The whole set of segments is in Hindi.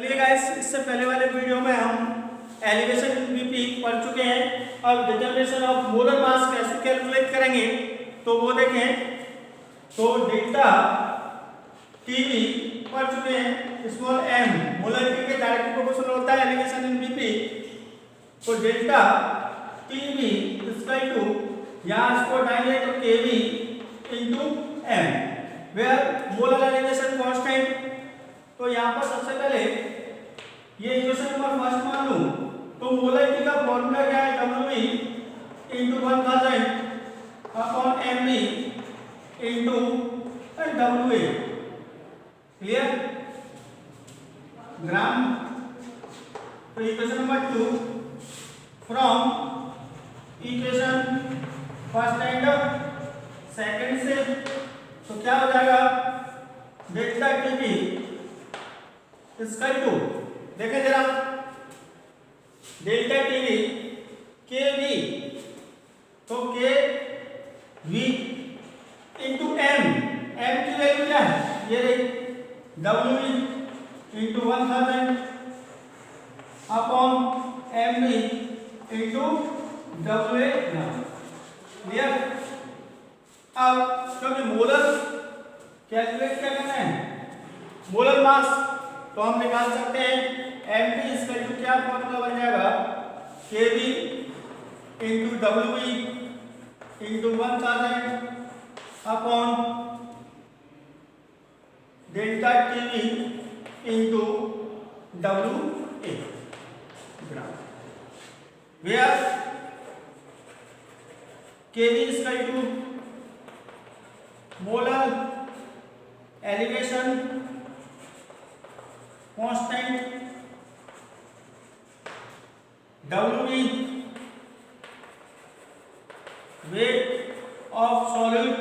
चलिए गाइस, इससे पहले वाले वीडियो में हम एलिवेशन बीपी पढ़ चुके हैं। अब डिटरमिनेशन ऑफ मोलर मास कैसे कैलकुलेट करेंगे तो वो देखें। तो डेल्टा टीवी पढ़ चुके हैं। स्मॉल एम मोलरिटी के डायरेक्ट प्रोपोर्शनल होता है एलिवेशन इन बीपी। तो डेल्टा टीवी इक्वल टू, यहाँ इसको डालेंगे तो KV into m, where molar elevation constant. तो यहाँ पर सबसे पहले ये इक्वेशन नंबर फर्स्ट मान लूं तो मोलरिटी का फॉर्मूला क्या है, W into 1000 upon M B into W A. Clear gram. तो equation number 2 from equation first and second से, तो क्या हो जाएगा, डेल्टा टीवी इसका टू, देखें जरा, डेल्टा टीवी के वी, तो k v into m, m की वैल्यू क्या है, ये रही डब्ल्यू into 1000 upon M B into W A. Clear. अब क्योंकि मोलर कैलकुलेट क्या करना है, मोलर मास, तो हम निकाल सकते हैं एम बी इसका टू, क्या फॉर्मूला बन जाएगा, K B into W B into 1000 upon delta T V into W A gram, where K B इसका two molar elevation constant, W weight of solid,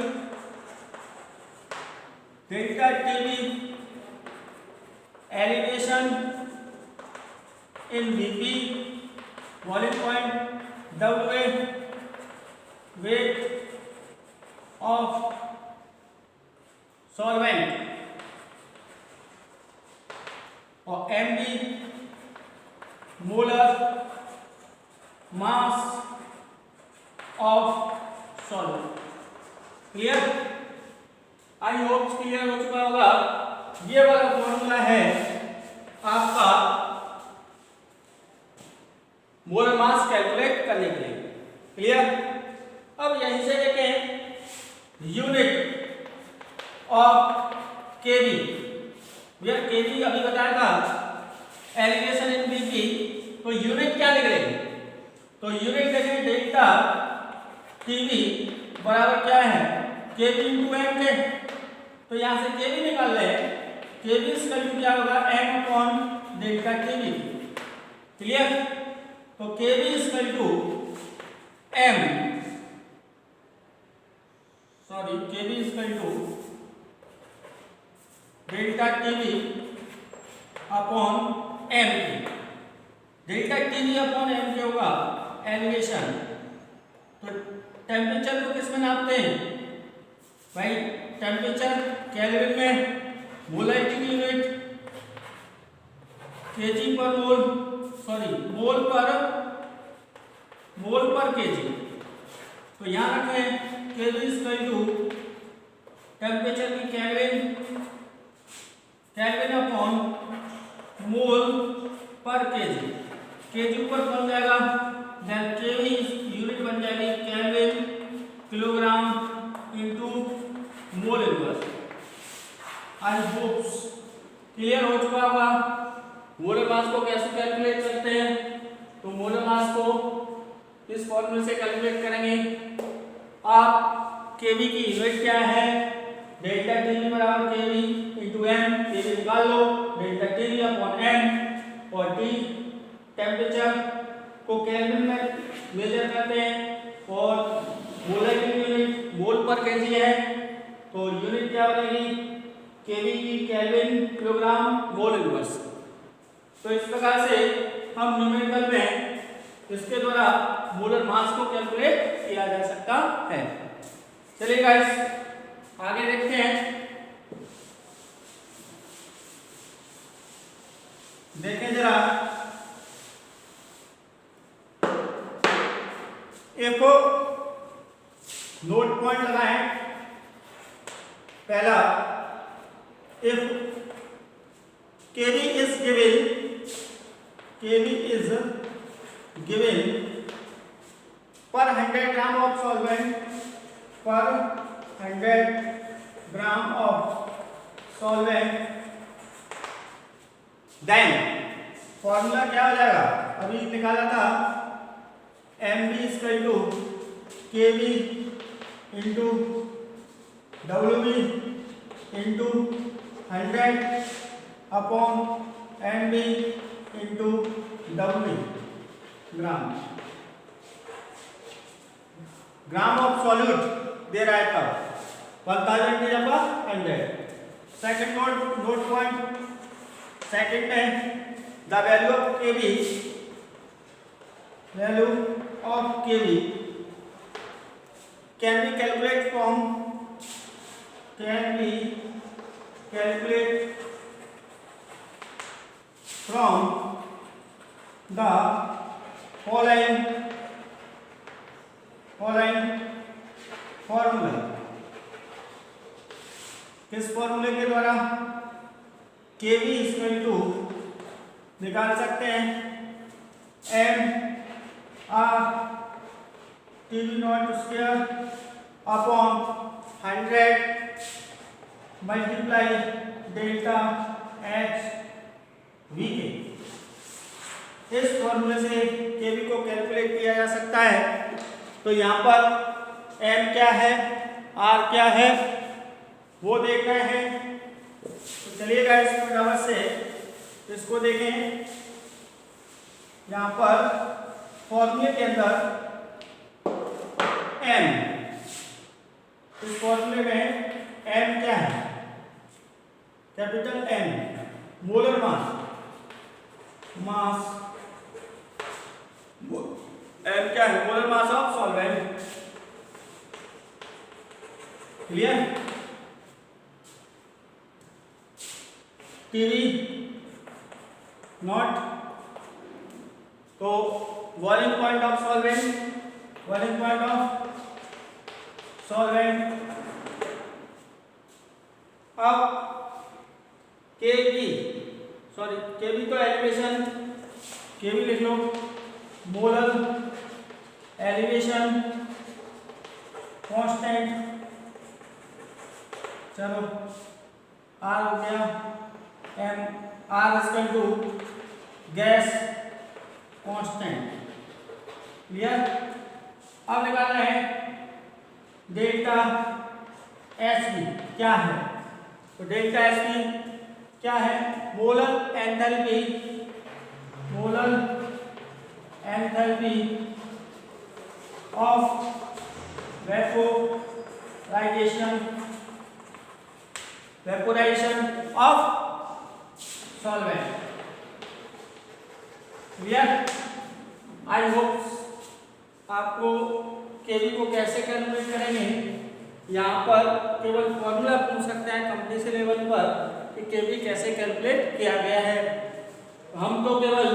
delta TV elevation in BP boiling point, W A weight of solvent, और M B molar mass of solvent. Clear. I hope clear हो चुका होगा। ये वाला फॉर्मूला है आपका मोलर मास कैलकुलेट करने के लिए। क्लियर। अब यहीं से देखें यूनिट ऑफ केवी, भैया केवी अभी बताया था एलिवेशन इन बीपी, तो यूनिट क्या निकलेगी, तो यूनिट देखें डेल्टा टीवी बराबर क्या है, केवी इंटू एम के, तो यहां से केवी निकाल ले, केवी इसका क्या होगा, m upon delta TV. Clear. तो केवी इसका टू एम, सॉरी केवी इसका to delta TV upon m k, delta TV upon m k होगा एलिवेशन। तो टेम्परेचर को किस में नापते हैं भाई, टेम्परेचर केल्विन में, मोलरिटी की यूनिट केजी पर मोल, सॉरी मोल पर केजी। तो यहाँ रखें केवी इक्वल टू टेम्परेचर की केल्विन अपॉन मोल पर केजी, केजी ऊपर बन जाएगा, देन केवी यूनिट बन जाएगी kelvin kilogram into mole inverse. आई होप क्लियर हो चुका होगा। मोलर मास को कैसे कैलकुलेट करते हैं, तो मोलर मास को इस फॉर्मूले से कैलकुलेट करेंगे। आप केवी की यूनिट क्या है, डेल्टा टीवी बराबर केवी इंटू एम, केवी निकाल लो, डेल्टा टीवी अपॉन एम, और टी टेम्परेचर को केल्विन में मेजर करते हैं, और मोलर की यूनिट मोल पर केजी है, तो यूनिट क्या बनेगी, केवी की केल्विन किलोग्राम मोल इनवर्स। तो इस प्रकार से हम न्यूमेरिकल में इसके द्वारा मोलर मास को कैलकुलेट किया जा सकता है। चलिए गाइस आगे देखते हैं। देखें जरा, एक नोट पॉइंट लगाएं। पहला, इफ केवी इज गिवन पर 100 gram of solvent then formula क्या हो जाएगा, अभी निकाला था, MB equal to KV into WB into 100 upon MB into WB gram of solute दे रहा है तब 1000 की जगह 100। सेकंड नोट पॉइंट, सेकंड है the value of KV can be calculate from the following formula. किस फॉर्मूले के द्वारा केवी इक्वल टू निकाल सकते हैं mR/TV0² upon 100 multiply delta H VK। इस फॉर्मूले से केवी को कैलकुलेट किया जा सकता है। तो यहाँ पर M क्या है, R क्या है, वो देख रहे हैं। तो चलिएगा इस फटाफट से इसको देखें। यहाँ पर फॉर्मूले के अंदर M, इस फॉर्मूले में M क्या है, capital M, molar mass M क्या है, molar mass of solvent. Clear? TV not, तो बॉइलिंग पॉइंट ऑफ सॉल्वेंट। अब केवी तो एलिवेशन, केवी लिख लो, मोलर एलिवेशन कांस्टेंट। चलो R हो गया, R equal to gas constant. Clear? अब निकालना है डेल्टा एचबी क्या है। तो डेल्टा एचबी क्या है, molar enthalpy of vaporisation of solvent. Clear? I hope आपको केवी को कैसे कैलकुलेट करेंगे, यहाँ पर केवल फॉर्मूला पूछ सकते हैं कंपनी से लेवल पर कि केवी कैसे कैलकुलेट किया गया है। हम तो केवल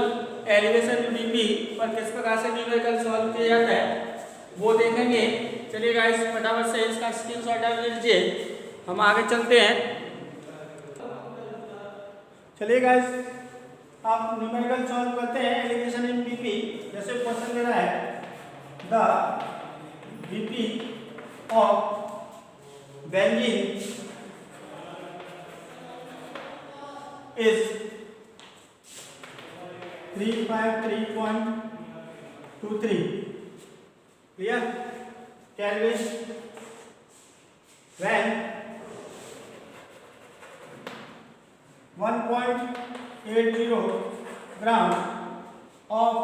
एलिवेशन बीपी पर किस प्रकार से न्यूमेरिकल सॉल्व किया जाता है वो देखेंगे। चलिए गाइस फटाफट से इसका स्क्रीनशॉट ले लीजिए, हम आगे चलते हैं। चलिए गाइस, आप न्यूमेरिकल सॉल्व करते हैं एलिवेशन इन बीपी। जैसे क्वेश्चन दे रहा है the BP of benzene is 353.23। Clear? Kelvin when 1.80 gram of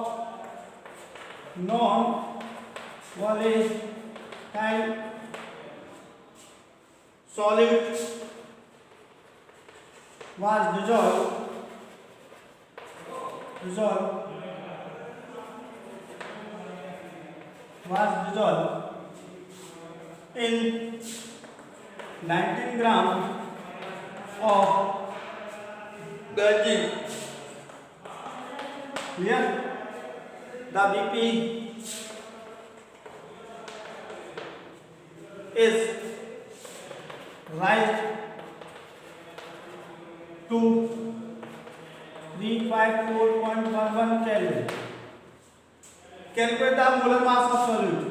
non-volatile solid was dissolved in 19 gram of benzene Clear? The BP is raised to 354.11 Kelvin. Calculate the molar mass of solute.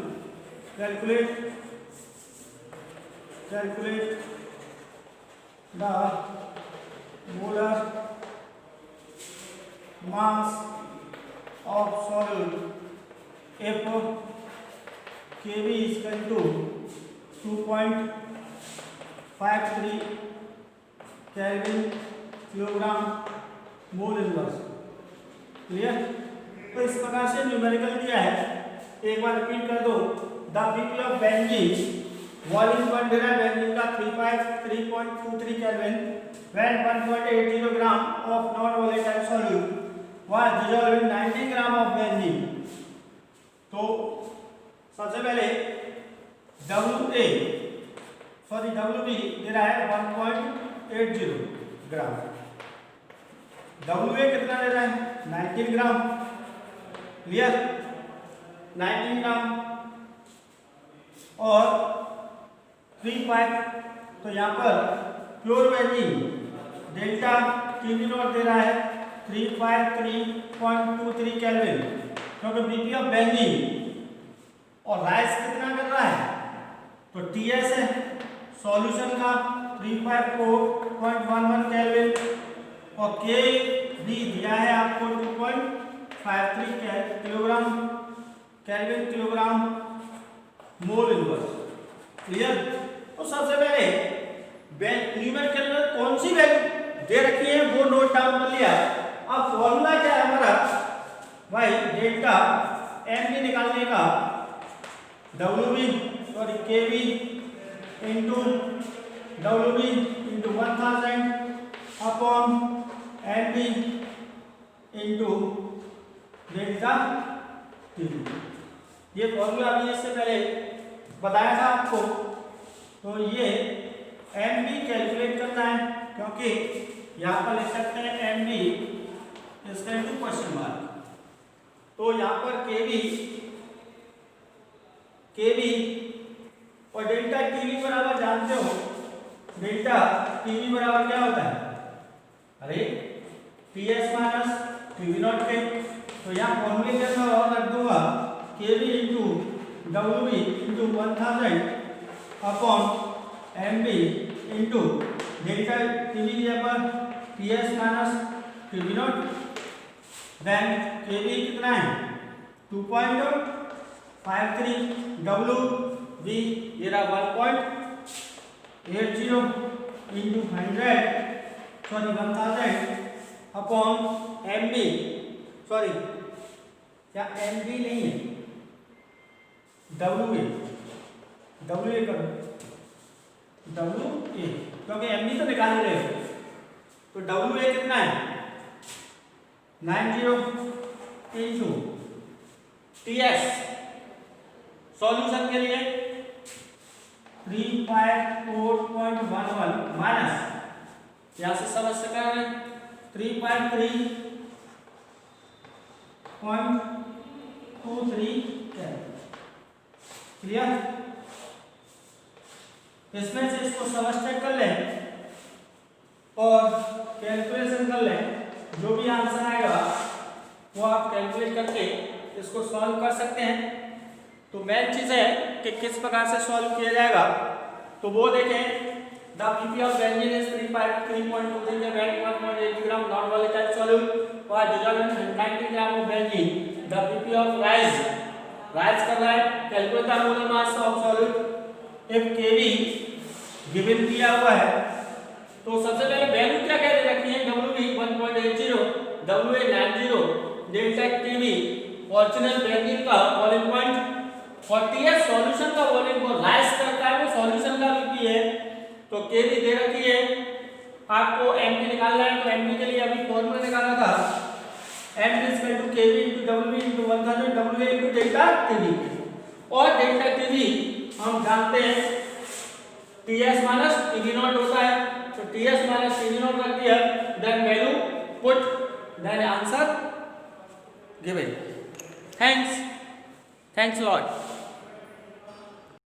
Calculate the molar mass of solute if Kb is equal to 2.53 Kelvin kilogram mole inverse. Clear? तो इस प्रकार से न्यूमेरिकल दिया है, एक बार रिपीट कर दो। The BP of benzene volume 1 derived benzene का 3.23 kelvin when 1.80 gram of non volatile solute was dissolved in 90 gram of benzene. तो सबसे पहले WB दे रहा है 1.80 ग्राम। WA कितना दे रहा है? 19 ग्राम। क्लियर? 19 ग्राम और 3.5, तो यहाँ पर pure benzene delta TB not they रहा है 353.23 केल्विन, क्योंकि बीपी ऑफ बेंजीन और राइस कितना कर रहा है, तो TS है सॉल्यूशन का 354.11 केल्विन और K भी दिया है आपको 2.53 kilogram kelvin kilogram mole inverse. Clear? तो सबसे पहले न्यूमेरिकल में कौन सी वैल्यू दे रखी है वो नोट डाउन कर लिया। अब फॉर्मूला क्या है हमारा भाई, डेल्टा एम बी निकालने का Kb into WB into 1000 upon MB into delta TB। ये फॉर्मूला अभी इससे पहले बताया था आपको। तो ये MB कैलकुलेट करना है, क्योंकि यहाँ पर लिख सकते हैं MB इसका इंटू क्वेश्चन मार्क। तो यहाँ पर KB और डेल्टा TB बराबर जानते हो, डेल्टा TB बराबर क्या होता है? अरे TS माइनस TB नॉट के। तो यहाँ फॉर्मूले के अंदर और रख दूंगा KB into WB into 1000 upon MB into delta TB यहाँ पर TS minus TB naught. Then KB कितना है? 2.53 WB ये रहा 1.80 इंटू 1000 अपॉन MB, सॉरी क्या MB नहीं है, WA करो WA, क्योंकि MB तो निकाल रहे हो। तो WA कितना है? 90 इंटू TS सॉल्यूशन के लिए 354.11 माइनस यहां से समझ सका है 3.3.23 क्लियर? इसमें से इसको सबट्रैक्ट कर लें और कैलकुलेशन कर लें, जो भी आंसर आएगा वो आप कैलकुलेट करके इसको सॉल्व कर सकते हैं। तो मेन चीज है कि किस प्रकार से सॉल्व किया जाएगा, तो वो देखें। The BP of benzene is 3.23 gram non volatile solute और dissolved in 90 gram of benzene. The BP of rise कर रहा है, calculate the molar mass of solute if Kb given दिया हुआ है। तो सबसे पहले वैल्यू क्या कह रखी है? WB 1.80, WA 90, delta TB original benzene का बॉइलिंग पॉइंट 40 सॉल्यूशन का वॉल्यूम को राइज करता है, वो सॉल्यूशन का बीपी है। तो Kb दे रखी है, आपको MB निकालना है। तो MB के लिए अभी फॉर्मूला निकाला था MB Kb into WB into 1000 WA into delta TB। और डेल्टा TB हम जानते हैं TS माइनस TB नॉट होता है। तो TS माइनस TB नॉट रख दिया, then value put, then answer given. Thanks. Thanks a lot.